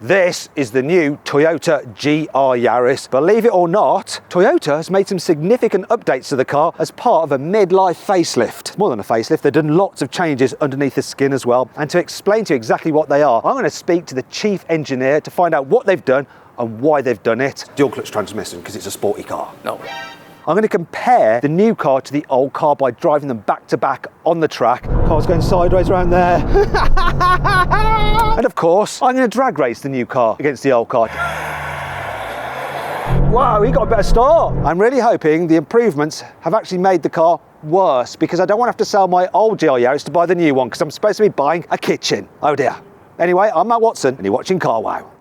This is the new Toyota GR Yaris. Believe it or not, Toyota has made some significant updates to the car as part of a midlife facelift. More than a facelift, they've done lots of changes underneath the skin as well. And to explain to you exactly what they are, I'm going to speak to the chief engineer to find out what they've done and why they've done it. Dual clutch transmission because it's a sporty car. No. I'm going to compare the new car to the old car by driving them back to back on the track. Car's going sideways around there. And of course, I'm going to drag race the new car against the old car. Wow, he got a better start. I'm really hoping the improvements have actually made the car worse because I don't want to have to sell my old GR Yaris to buy the new one because I'm supposed to be buying a kitchen. Oh dear. Anyway, I'm Matt Watson and you're watching Car Wow.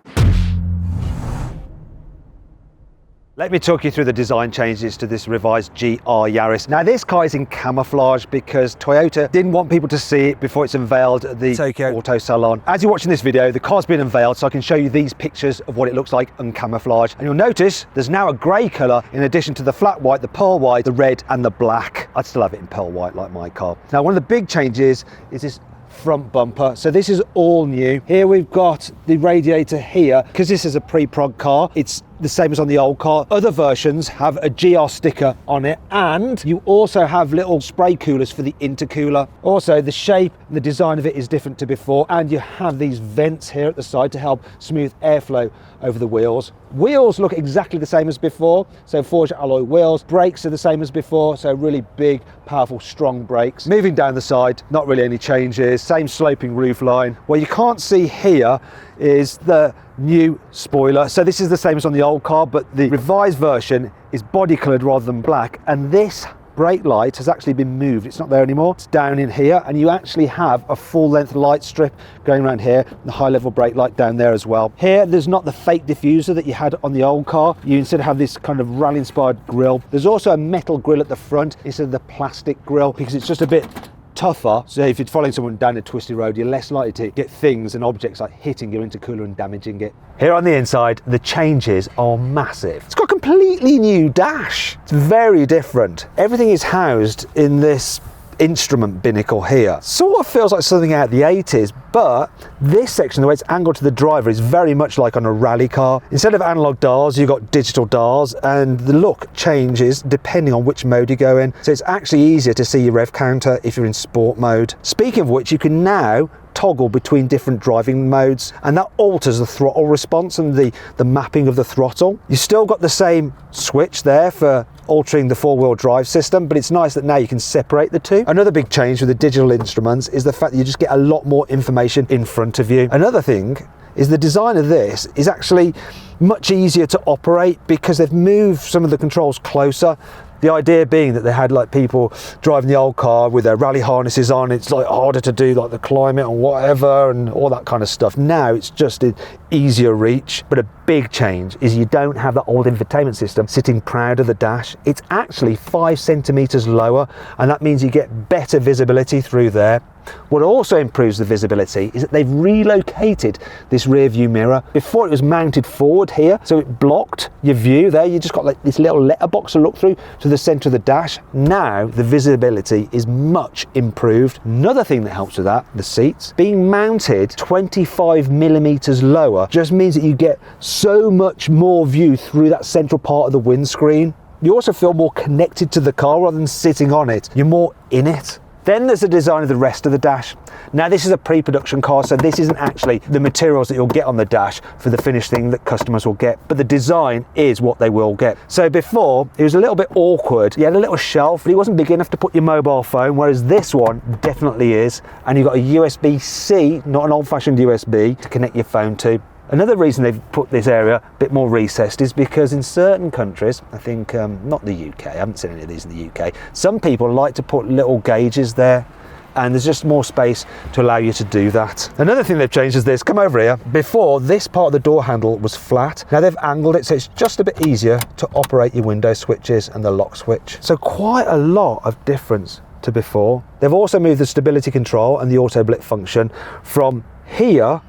Let me talk you through the design changes to this revised GR Yaris. Now this car is in camouflage because Toyota didn't want people to see it before it's unveiled at the Tokyo Auto Salon. As you're watching this video, the car's been unveiled so I can show you these pictures of what it looks like uncamouflaged. And you'll notice there's now a grey colour in addition to the flat white, the pearl white, the red and the black. I'd still have it in pearl white like my car. Now one of the big changes is this front bumper. So this is all new. Here we've got the radiator here. Because this is a pre-prog car, it's the same as on the old car. Other versions have a GR sticker on it, and you also have little spray coolers for the intercooler. Also, the shape and the design of it is different to before, and you have these vents here at the side to help smooth airflow over the wheels. Wheels look exactly the same as before, so forged alloy wheels. Brakes are the same as before, so really big, powerful, strong brakes. Moving down the side, not really any changes. Same sloping roof line. What you can't see here is the new spoiler. So this is the same as on the old car, but the revised version is body coloured rather than black, and this brake light has actually been moved. It's not there anymore. It's down in here, and you actually have a full length light strip going around here, and the high level brake light down there as well. Here there's not the fake diffuser that you had on the old car. You instead have this kind of rally inspired grille. There's also a metal grille at the front instead of the plastic grille because it's just a bit tougher, so if you're following someone down a twisty road, you're less likely to get things and objects like hitting your intercooler and damaging it. Here on the inside, the changes are massive. It's got a completely new dash. It's very different. Everything is housed in this instrument binnacle here. Sort of feels like something out of the 80s, but this section, the way it's angled to the driver, is very much like on a rally car. Instead of analog dials, you've got digital dials, and the look changes depending on which mode you go in. So it's actually easier to see your rev counter if you're in sport mode. Speaking of which, you can now toggle between different driving modes, and that alters the throttle response and the mapping of the throttle. You've still got the same switch there for altering the four-wheel drive system, but it's nice that now you can separate the two. Another big change with the digital instruments is the fact that you just get a lot more information in front of you. Another thing is the design of this is actually much easier to operate because they've moved some of the controls closer. The idea being that they had like people driving the old car with their rally harnesses on, it's like harder to do like the climate and whatever and all that kind of stuff. Now it's just an easier reach, but a big change is you don't have that old infotainment system sitting proud of the dash. It's actually 5 centimeters lower, and that means you get better visibility through there. What also improves the visibility is that they've relocated this rear view mirror. Before it was mounted forward here, so it blocked your view there. You just got like this little letterbox to look through to the center of the dash. Now the visibility is much improved. Another thing that helps with that, the seats being mounted 25 millimeters lower just means that you get so much more view through that central part of the windscreen. You also feel more connected to the car rather than sitting on it. You're more in it. Then there's the design of the rest of the dash. Now this is a pre-production car, so this isn't actually the materials that you'll get on the dash for the finished thing that customers will get, but the design is what they will get. So before, it was a little bit awkward. You had a little shelf, but it wasn't big enough to put your mobile phone, whereas this one definitely is. And you've got a USB-C, not an old-fashioned USB, to connect your phone to. Another reason they've put this area a bit more recessed is because in certain countries, I think not the UK, I haven't seen any of these in the UK, some people like to put little gauges there, and there's just more space to allow you to do that. Another thing they've changed is this. Come over here. Before, this part of the door handle was flat. Now they've angled it so it's just a bit easier to operate your window switches and the lock switch. So quite a lot of difference to before. They've also moved the stability control and the auto blip function from here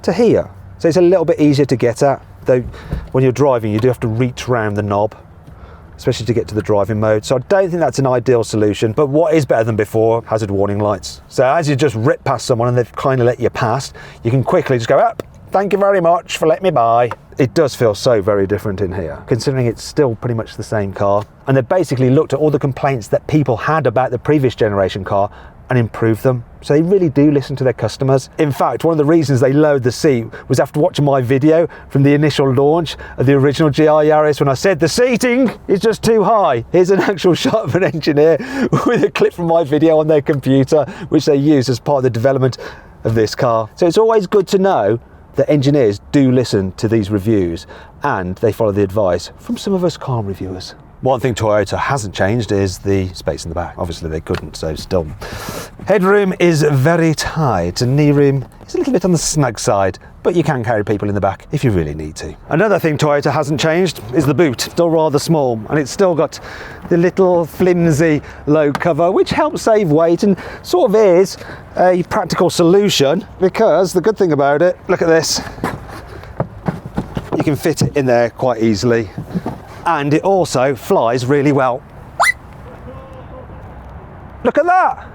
to here. So it's a little bit easier to get at, though when you're driving you do have to reach around the knob, especially to get to the driving mode. So I don't think that's an ideal solution, but what is better than before, hazard warning lights. So as you just rip past someone and they've kind of let you pass, you can quickly just go up, thank you very much for letting me buy. It does feel so very different in here, considering it's still pretty much the same car. And they basically looked at all the complaints that people had about the previous generation car and improved them. So they really do listen to their customers. In fact, one of the reasons they lowered the seat was after watching my video from the initial launch of the original GR Yaris, when I said the seating is just too high. Here's an actual shot of an engineer with a clip from my video on their computer, which they used as part of the development of this car. So it's always good to know that engineers do listen to these reviews and they follow the advice from some of us car reviewers. One thing Toyota hasn't changed is the space in the back. Obviously they couldn't, so still. Headroom is very tight and knee room is a little bit on the snug side, but you can carry people in the back if you really need to. Another thing Toyota hasn't changed is the boot. Still rather small, and it's still got the little flimsy low cover, which helps save weight and sort of is a practical solution, because the good thing about it, look at this, you can fit it in there quite easily. And it also flies really well. Look at that!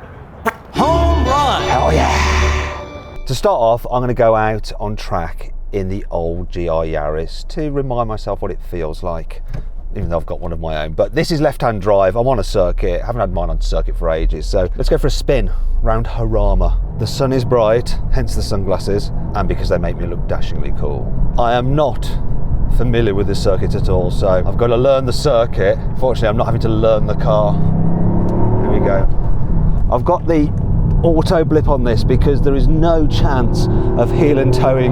Home run! Hell yeah! To start off, I'm going to go out on track in the old GR Yaris to remind myself what it feels like, even though I've got one of my own. But this is left-hand drive. I'm on a circuit. I haven't had mine on circuit for ages. So let's go for a spin round Harama. The sun is bright, hence the sunglasses, and because they make me look dashingly cool. I am not familiar with this circuit at all, so I've got to learn the circuit. Fortunately, I'm not having to learn the car. Here we go. I've got the auto blip on this because there is no chance of heel and towing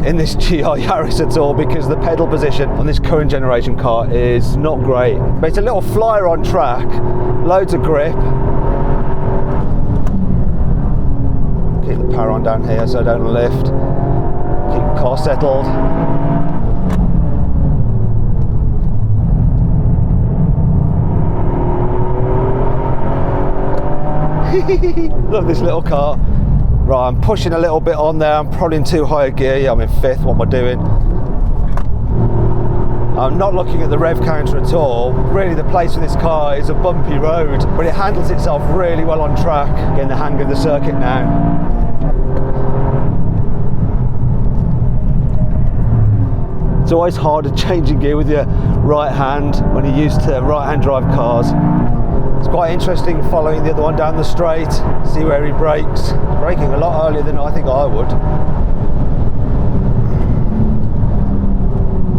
in this GR Yaris at all, because the pedal position on this current generation car is not great. But it's a little flyer on track, loads of grip. Keep the power on down here so I don't lift. Keep the car settled. Love this little car. Right, I'm pushing a little bit on there. I'm probably in too high a gear. Yeah, I'm in fifth. What am I doing? I'm not looking at the rev counter at all. Really, the place for this car is a bumpy road, but it handles itself really well on track. Getting the hang of the circuit now. It's always harder changing gear with your right hand when you're used to right-hand drive cars. It's quite interesting following the other one down the straight, see where he brakes. Braking a lot earlier than I think I would.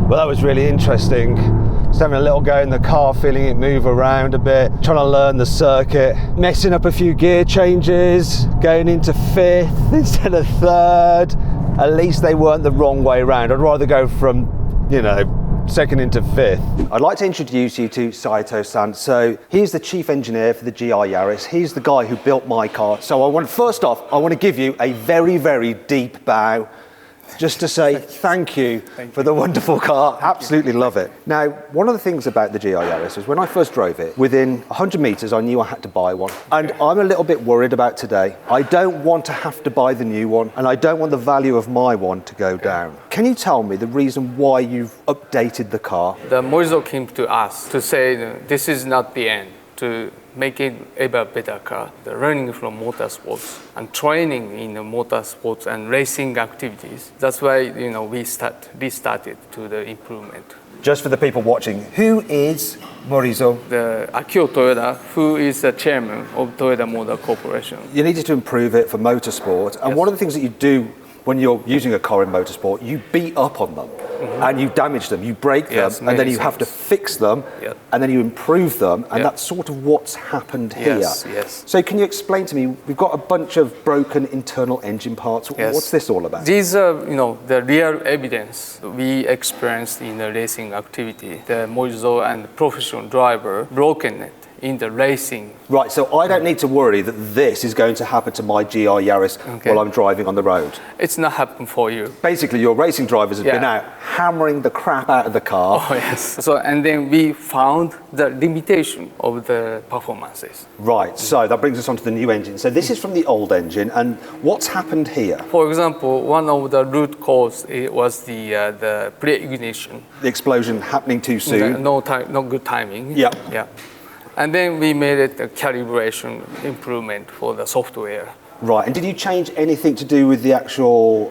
Well, that was really interesting. Just having a little go in the car, feeling it move around a bit, trying to learn the circuit, messing up a few gear changes, going into fifth instead of third. At least they weren't the wrong way around. I'd rather go from, second into fifth. I'd like to introduce you to Saito-san. So he's the chief engineer for the GR Yaris. He's the guy who built my car. So first off, I want to give you a very, very deep bow, just to say thank you for the wonderful car. Absolutely love it. Now, one of the things about the GR Yaris was when I first drove it, within 100 meters, I knew I had to buy one. And I'm a little bit worried about today. I don't want to have to buy the new one, and I don't want the value of my one to go down. Can you tell me the reason why you've updated the car? The Morizo came to us to say this is not the end, to make it ever better car. The learning from motorsports and training in the motorsports and racing activities. That's why we restarted to the improvement. Just for the people watching, who is Morizo? The Akio Toyoda, who is the chairman of Toyota Motor Corporation. You needed to improve it for motorsport, and one of the things that you do when you're using a car in motorsport, you beat up on them and you damage them, you break them, and then you have to fix them, and then you improve them, and that's sort of what's happened here. Yes. So can you explain to me, we've got a bunch of broken internal engine parts. What's this all about? These are, the real evidence we experienced in the racing activity. The Morizo and professional driver broken it in the racing. Right, so I don't need to worry that this is going to happen to my GR Yaris while I'm driving on the road. It's not happening for you. Basically, your racing drivers have been out hammering the crap out of the car. Oh, yes. So, and then we found the limitation of the performances. Right, so that brings us on to the new engine. So this is from the old engine, and what's happened here? For example, one of the root cause was the pre-ignition. The explosion happening too soon. No good timing. Yeah. And then we made it a calibration improvement for the software. Right, and did you change anything to do with the actual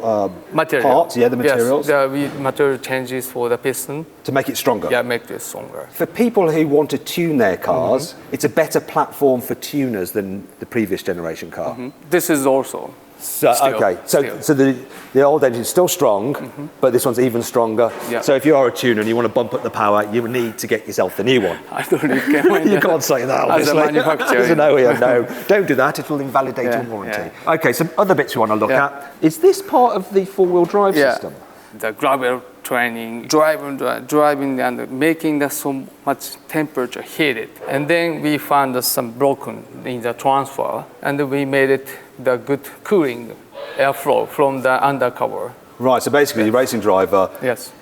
parts? Yeah, the materials? Yes, material changes for the piston. To make it stronger? Yeah, make it stronger. For people who want to tune their cars, it's a better platform for tuners than the previous generation car. This is also. So the old engine's still strong, but this one's even stronger. Yeah. So if you are a tuner and you want to bump up the power, you need to get yourself the new one. I don't recommend You can't say that, obviously. As a manufacturer. As an OEM, no. Don't do that, it will invalidate your warranty. Yeah. Okay, some other bits we want to look at. Is this part of the four-wheel drive system? The gravel training, driving and making the so much temperature heated. And then we found some broken in the transfer, and we made it the good cooling airflow from the undercover. Right, so basically the racing driver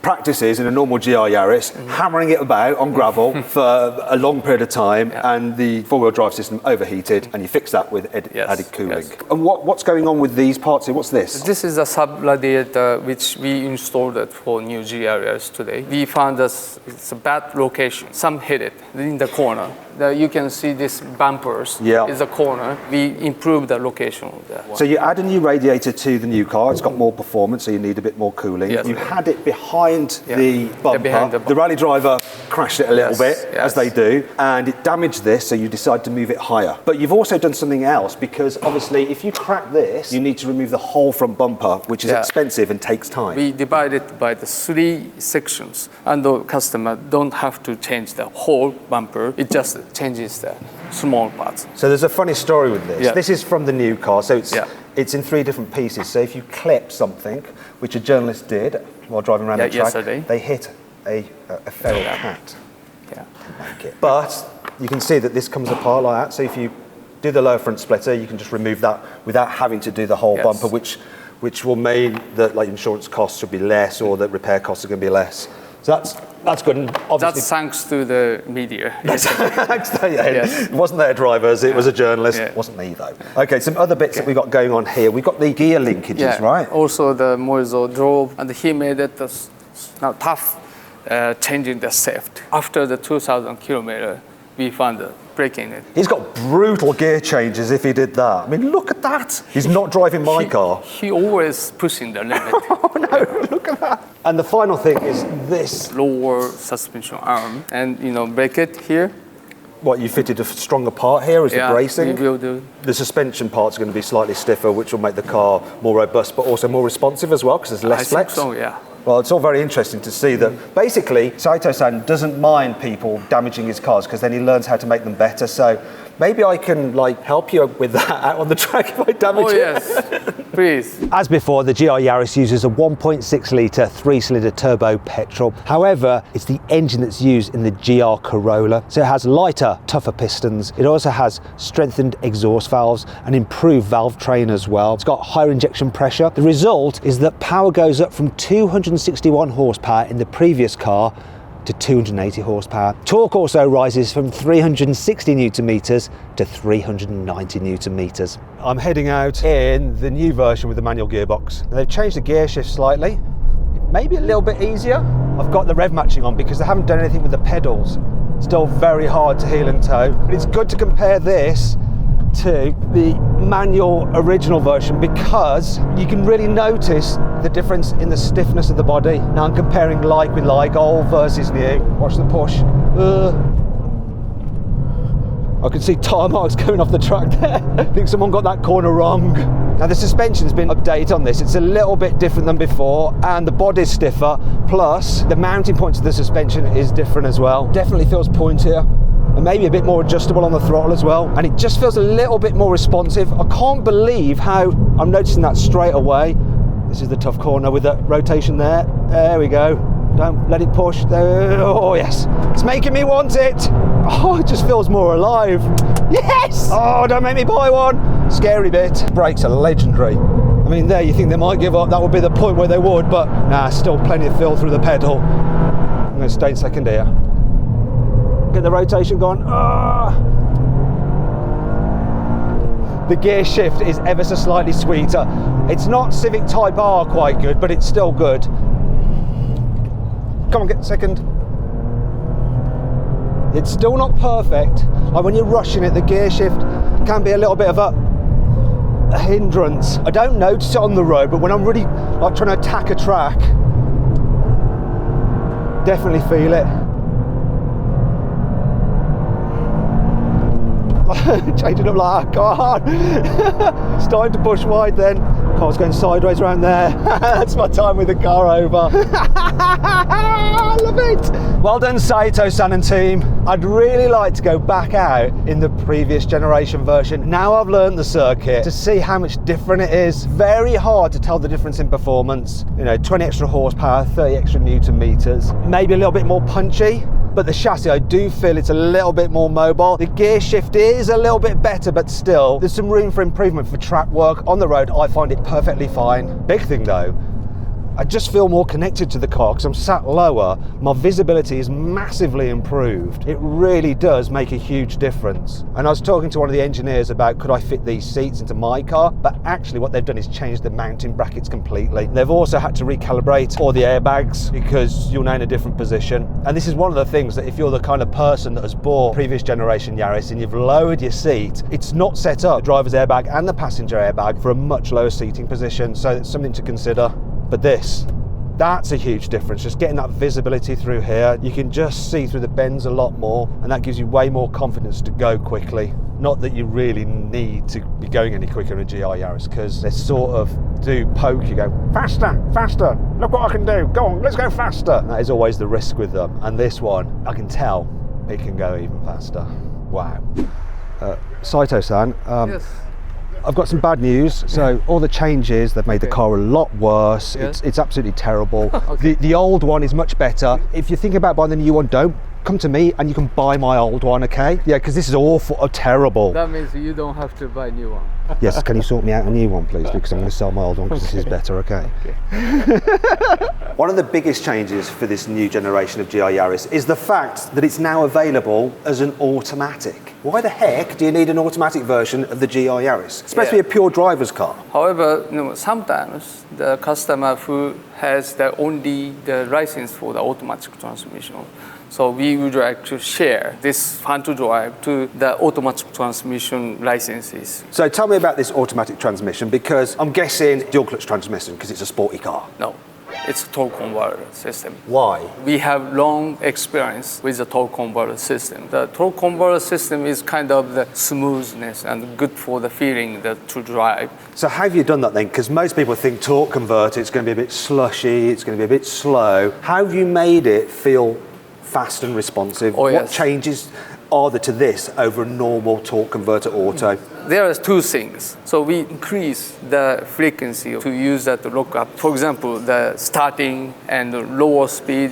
practices in a normal GR Yaris, hammering it about on gravel for a long period of time, and the four-wheel drive system overheated, and you fix that with added cooling. And what's going on with these parts here? What's this? This is a sub-radiator which we installed it for new GR Yaris today. We found it's a bad location, some hit it in the corner. You can see this bumpers is a corner. We improved the location of that one. So you add a new radiator to the new car. It's got more performance, so you need a bit more cooling. You had it behind the bumper. The rally driver crashed it a little bit, as they do, and it damaged this, so you decided to move it higher. But you've also done something else, because obviously if you crack this, you need to remove the whole front bumper, which is expensive and takes time. We divide it by the 3 sections, and the customer don't have to change the whole bumper. It just changes the small parts. So there's a funny story with this. This is from the new car, so it's in 3 different pieces. So if you clip something, which a journalist did while driving around the track, yesterday, they hit a feral cat. But you can see that this comes apart like that. So if you do the lower front splitter, you can just remove that without having to do the whole bumper, which will mean that like insurance costs will be less, or that repair costs are going to be less. So that's good. And obviously, that's thanks to the media. It wasn't their drivers, it was a journalist. It wasn't me though. Okay, some other bits that we've got going on here. We've got the gear linkages, right? Also the Moiso drove, and he made it now tough changing the shaft. After the 2,000 kilometer, we found breaking it. He's got brutal gear changes if he did that. I mean, look at that. He's not driving my car. He always pushing the limit. Oh no, look at that. And the final thing is this. Lower suspension arm, and break it here. What, you fitted a stronger part here as the bracing? We will do. The suspension part's going to be slightly stiffer, which will make the car more robust, but also more responsive as well, because there's less flex. I think so, yeah. Well, it's all very interesting to see that basically Saito-san doesn't mind people damaging his cars, because then he learns how to make them better. So maybe I can help you with that out on the track if I damage it. Oh yes, please. As before, the GR Yaris uses a 1.6 litre 3-cylinder turbo petrol. However, it's the engine that's used in the GR Corolla. So it has lighter, tougher pistons. It also has strengthened exhaust valves and improved valve train as well. It's got higher injection pressure. The result is that power goes up from 261 horsepower in the previous car to 280 horsepower. Torque also rises from 360 newton meters to 390 newton meters. I'm heading out in the new version with the manual gearbox. Now, they've changed the gear shift slightly. Maybe a little bit easier. I've got the rev matching on because they haven't done anything with the pedals. Still very hard to heel and toe. But it's good to compare this to the manual original version, because you can really notice the difference in the stiffness of the body. Now I'm comparing like with like, old versus new. Watch the push. I can see tire marks going off the track there. I think someone got that corner wrong. Now the suspension's been updated on this. It's a little bit different than before, and the body's stiffer, plus the mounting point of the suspension is different as well. Definitely feels pointier, and maybe a bit more adjustable on the throttle as well, and it just feels a little bit more responsive. I can't believe how I'm noticing that straight away. This is the tough corner with the rotation there. There we go. Don't let it push. There. Oh yes, it's making me want it. Oh, it just feels more alive. Yes! Oh, don't make me buy one. Scary bit. Brakes are legendary. I mean, there you think they might give up. That would be the point where they would, but nah, still plenty of feel through the pedal. I'm going to stay in second here. Get the rotation going. The gear shift is ever so slightly sweeter. It's not Civic Type R quite good, but it's still good. Come on, get second. It's still not perfect. Like when you're rushing it, the gear shift can be a little bit of a... a hindrance. I don't notice it on the road, but when I'm really like trying to attack a track, definitely feel it. Changing up like, God. Starting to push wide then. Car's going sideways around there. That's my time with the car over. I love it. Well done, Saito-san and team. I'd really like to go back out in the previous generation version. Now I've learned the circuit to see how much different it is. Very hard to tell the difference in performance. You know, 20 extra horsepower, 30 extra Newton meters. Maybe a little bit more punchy. But the chassis, I do feel it's a little bit more mobile. The gear shift is a little bit better, but still, there's some room for improvement for track work. On the road, I find it perfectly fine. Big thing though, I just feel more connected to the car because I'm sat lower. My visibility is massively improved. It really does make a huge difference. And I was talking to one of the engineers about could I fit these seats into my car, but actually what they've done is change the mounting brackets completely. They've also had to recalibrate all the airbags because you're now in a different position. And this is one of the things that if you're the kind of person that has bought previous generation Yaris and you've lowered your seat, it's not set up, the driver's airbag and the passenger airbag, for a much lower seating position. So it's something to consider. But that's a huge difference, just getting that visibility through here. You can just see through the bends a lot more, and that gives you way more confidence to go quickly. Not that you really need to be going any quicker in a GR Yaris, because they sort of do poke you, go faster, faster, look what I can do, go on, let's go faster. And that is always the risk with them, and this one, I can tell it can go even faster. Wow. Saito-san, Yes. I've got some bad news. So all the changes, they've made the car a lot worse. Yes. It's absolutely terrible. Okay. The old one is much better. If you're thinking about buying the new one, don't. Come to me and you can buy my old one, okay? Yeah, because this is awful, terrible. That means you don't have to buy a new one. Yes, can you sort me out a new one, please? Because I'm going to sell my old one because this is better, okay? One of the biggest changes for this new generation of GR Yaris is the fact that it's now available as an automatic. Why the heck do you need an automatic version of the GR Yaris? It's supposed to be a pure driver's car. However, sometimes the customer who has only the license for the automatic transmission, so we would like to share this front drive to the automatic transmission licenses. So tell me about this automatic transmission, because I'm guessing dual clutch transmission because it's a sporty car. No, it's a torque converter system. Why? We have long experience with the torque converter system. The torque converter system is kind of the smoothness and good for the feeling to drive. So how have you done that then? Because most people think torque converter, it's going to be a bit slushy, it's going to be a bit slow. How have you made it feel fast and responsive? Oh, yes. What changes are there to this over a normal torque converter auto? There are two things. So we increase the frequency to use that lockup. For example, the starting and the lower speed,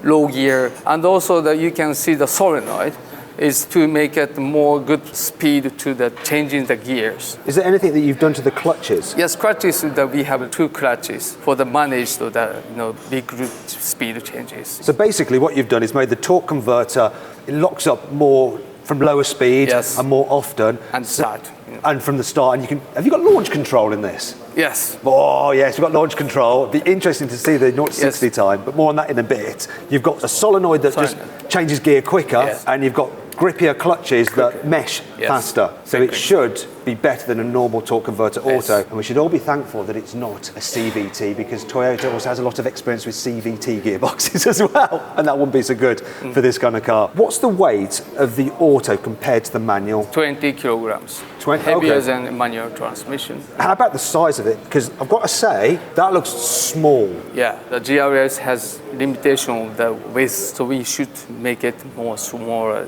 low gear, and also you can see the solenoid is to make it more good speed to the changing the gears. Is there anything that you've done to the clutches? Yes, clutches that we have two clutches for the manage to the big root speed changes. So basically what you've done is made the torque converter, it locks up more from lower speed, yes, and more often. And start. And from the start, and have you got launch control in this? Yes. Oh yes, we've got launch control. It'd be interesting to see the 0-60 yes, time, but more on that in a bit. You've got a solenoid that just changes gear quicker, yes, and you've got grippier clutches that mesh faster. So it should be better than a normal torque converter auto. And we should all be thankful that it's not a CVT, because Toyota also has a lot of experience with CVT gearboxes as well. And that wouldn't be so good for this kind of car. What's the weight of the auto compared to the manual? 20 kilograms. 20, heavier than a manual transmission. How about the size of it? Because I've got to say, that looks small. Yeah, the GRS has limitation of the weight, so we should make it more smaller.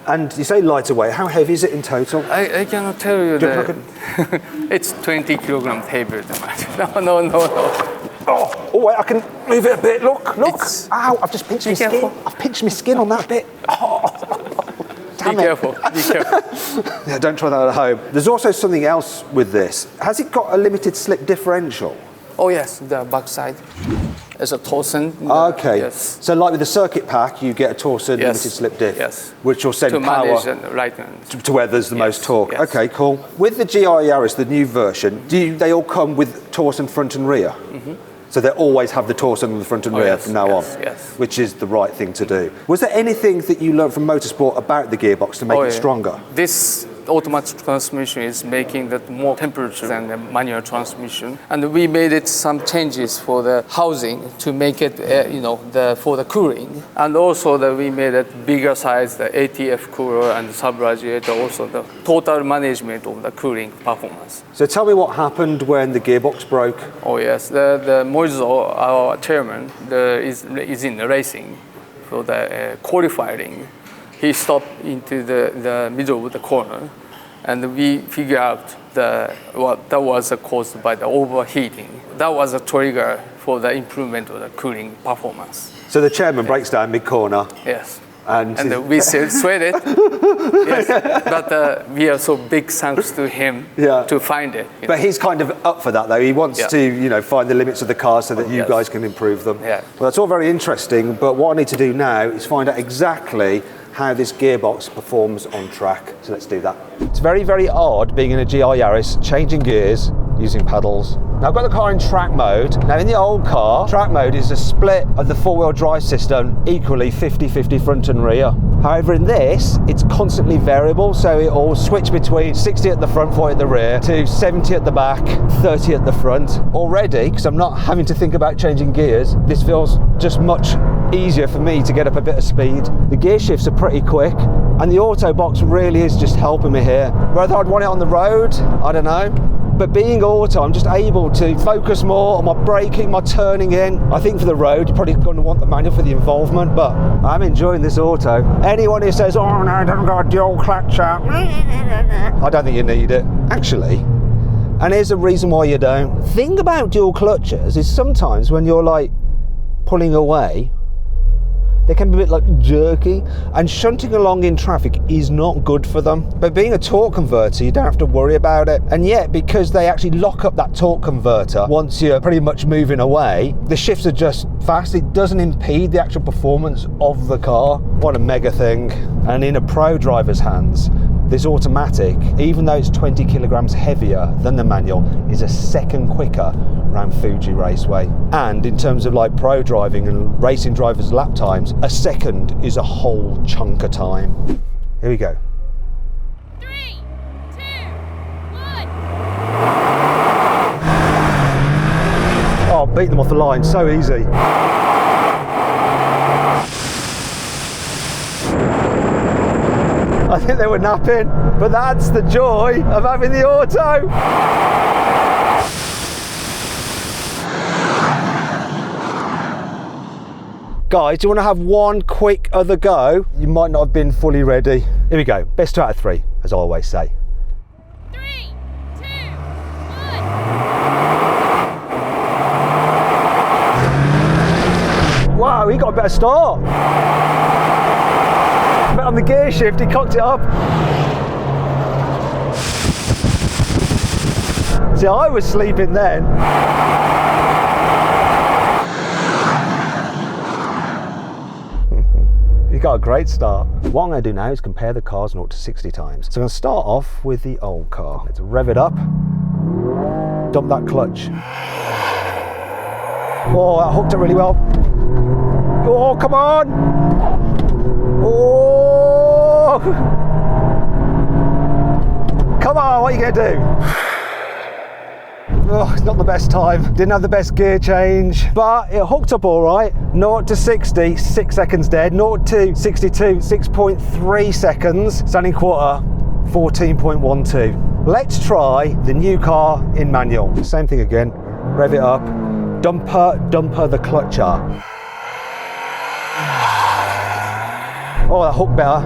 And you say lighter weight, how heavy is it in total? I cannot tell you that. It's 20 kilograms heavier than mine. No. Oh, wait, I can move it a bit. Look. Ow, I've just pinched my skin. I've pinched my skin on that bit. Be careful. Yeah, don't try that at home. There's also something else with this. Has it got a limited slip differential? Oh yes, the backside. It's a torsion. Okay. Yes. So like with the circuit pack, you get a torsion limited slip diff, which will send power to where there's the most torque. Yes. Okay, cool. With the GR Yaris, the new version, they all come with torsion front and rear? Mm-hmm. So they always have the torsion in the front and rear from now on, which is the right thing to do. Was there anything that you learned from motorsport about the gearbox to make it stronger? This automatic transmission is making that more temperature than the manual transmission. And we made it some changes for the housing to make it, for the cooling. And also that we made it bigger size, the ATF cooler and the sub-radiator, also the total management of the cooling performance. So tell me what happened when the gearbox broke. Oh yes, the Moizo, our chairman, is in the racing for the qualifying. He stopped into the middle of the corner, and we figured out that was caused by the overheating. That was a trigger for the improvement of the cooling performance. So the chairman breaks down mid-corner. Yes. And we still sweat it. Yes. But we are so big thanks to him to find it. But he's kind of up for that though. He wants to, find the limits of the car so that you guys can improve them. Yeah. Well, that's all very interesting, but what I need to do now is find out exactly how this gearbox performs on track. So let's do that. It's very, very odd being in a GR Yaris, changing gears using pedals. Now I've got the car in track mode. Now in the old car, track mode is a split of the four-wheel drive system, equally 50-50 front and rear. However, in this, it's constantly variable, so it will switch between 60 at the front, 40 at the rear, to 70 at the back, 30 at the front. Already, because I'm not having to think about changing gears, this feels just much easier for me to get up a bit of speed. The gear shifts are pretty quick, and the auto box really is just helping me here. Whether I'd want it on the road, I don't know. But being auto, I'm just able to focus more on my braking, my turning in. I think for the road, you're probably going to want the manual for the involvement, but I'm enjoying this auto. Anyone who says, oh no, I don't got a dual clutch out, I don't think you need it. Actually, and here's a reason why you don't. The thing about dual clutches is sometimes when you're like pulling away, they can be a bit like jerky, and shunting along in traffic is not good for them. But being a torque converter, you don't have to worry about it. And yet, because they actually lock up that torque converter once you're pretty much moving away, the shifts are just fast. It doesn't impede the actual performance of the car. What a mega thing. And in a pro driver's hands, this automatic, even though it's 20 kilograms heavier than the manual, is a second quicker around Fuji Raceway. And in terms of like pro driving and racing drivers' lap times, a second is a whole chunk of time. Here we go. 3, 2, 1. Oh, beat them off the line, so easy. I think they were napping, but that's the joy of having the auto. Guys, do you want to have one quick other go? You might not have been fully ready. Here we go, best 2 out of 3, as I always say. 3, 2, 1. Wow, he got a better start. But on the gear shift, he cocked it up. See, I was sleeping then. You got a great start. What I'm going to do now is compare the cars 0 to 60 times. So I'm going to start off with the old car. Let's rev it up. Dump that clutch. Oh, that hooked it really well. Oh, come on! Oh! Come on, what are you going to do? Oh, it's not the best time. Didn't have the best gear change, but it hooked up all right. 0 to 60, 6 seconds dead. 0 to 62, 6.3 seconds. Standing quarter, 14.12. Let's try the new car in manual. Same thing again. Rev it up. Dumper the clutcher. Oh, that hooked better.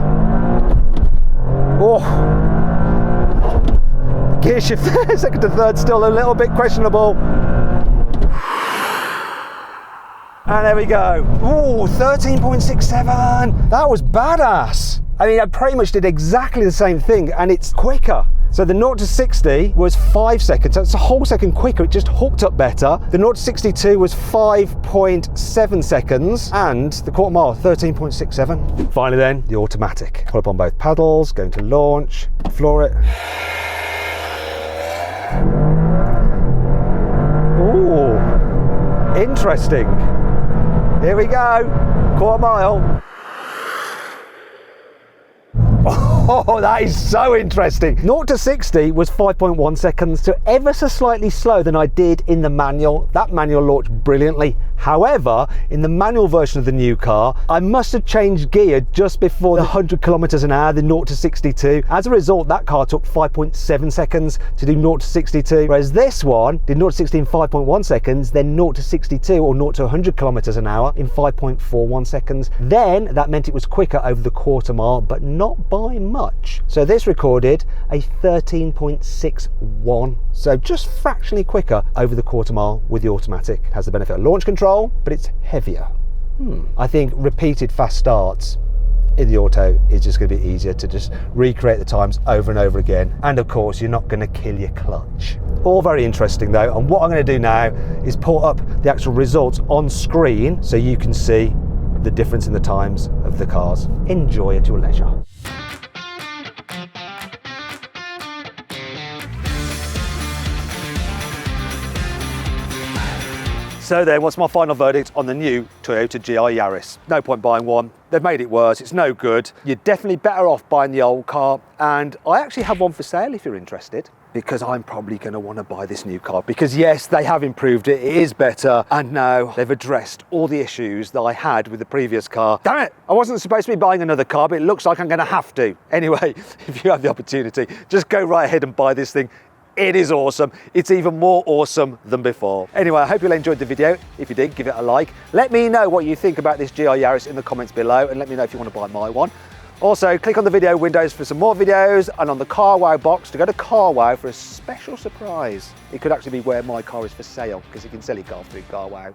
Oh. Gear shift there, second to third, still a little bit questionable. And there we go. Ooh, 13.67. That was badass. I mean, I pretty much did exactly the same thing, and it's quicker. So the 0 to 60 was 5 seconds, so it's a whole second quicker, it just hooked up better. The 0 to 62 was 5.7 seconds, and the quarter mile, 13.67. Finally then, the automatic. Pull up on both pedals, going to launch, floor it. Ooh, interesting. Here we go, quarter mile. Oh, that is so interesting. 0 to 60 was 5.1 seconds, so ever so slightly slower than I did in the manual. That manual launched brilliantly. However, in the manual version of the new car, I must have changed gear just before the 100 kilometers an hour, the 0 to 62. As a result, that car took 5.7 seconds to do 0 to 62, whereas this one did 0 to 60 in 5.1 seconds, then 0 to 62 or 0 to 100 kilometers an hour in 5.41 seconds. Then that meant it was quicker over the quarter mile, but not by much. So this recorded a 13.61, so just fractionally quicker over the quarter mile with the automatic. It has the benefit of launch control, but it's heavier. I think repeated fast starts in the auto is just going to be easier to just recreate the times over and over again, and of course you're not going to kill your clutch. All very interesting though, and what I'm going to do now is put up the actual results on screen so you can see the difference in the times of the cars. Enjoy at your leisure. So then, what's my final verdict on the new Toyota GR Yaris? No point buying one. They've made it worse. It's no good. You're definitely better off buying the old car. And I actually have one for sale if you're interested, because I'm probably going to want to buy this new car. Because yes, they have improved it. It is better. And now they've addressed all the issues that I had with the previous car. Damn it! I wasn't supposed to be buying another car, but it looks like I'm going to have to. Anyway, if you have the opportunity, just go right ahead and buy this thing. It is awesome. It's even more awesome than before. Anyway, I hope you enjoyed the video. If you did, give it a like. Let me know what you think about this GR Yaris in the comments below, and let me know if you want to buy my one. Also, click on the video windows for some more videos, and on the Car Wow box to go to Car Wow for a special surprise. It could actually be where my car is for sale, because you can sell your car through Car Wow.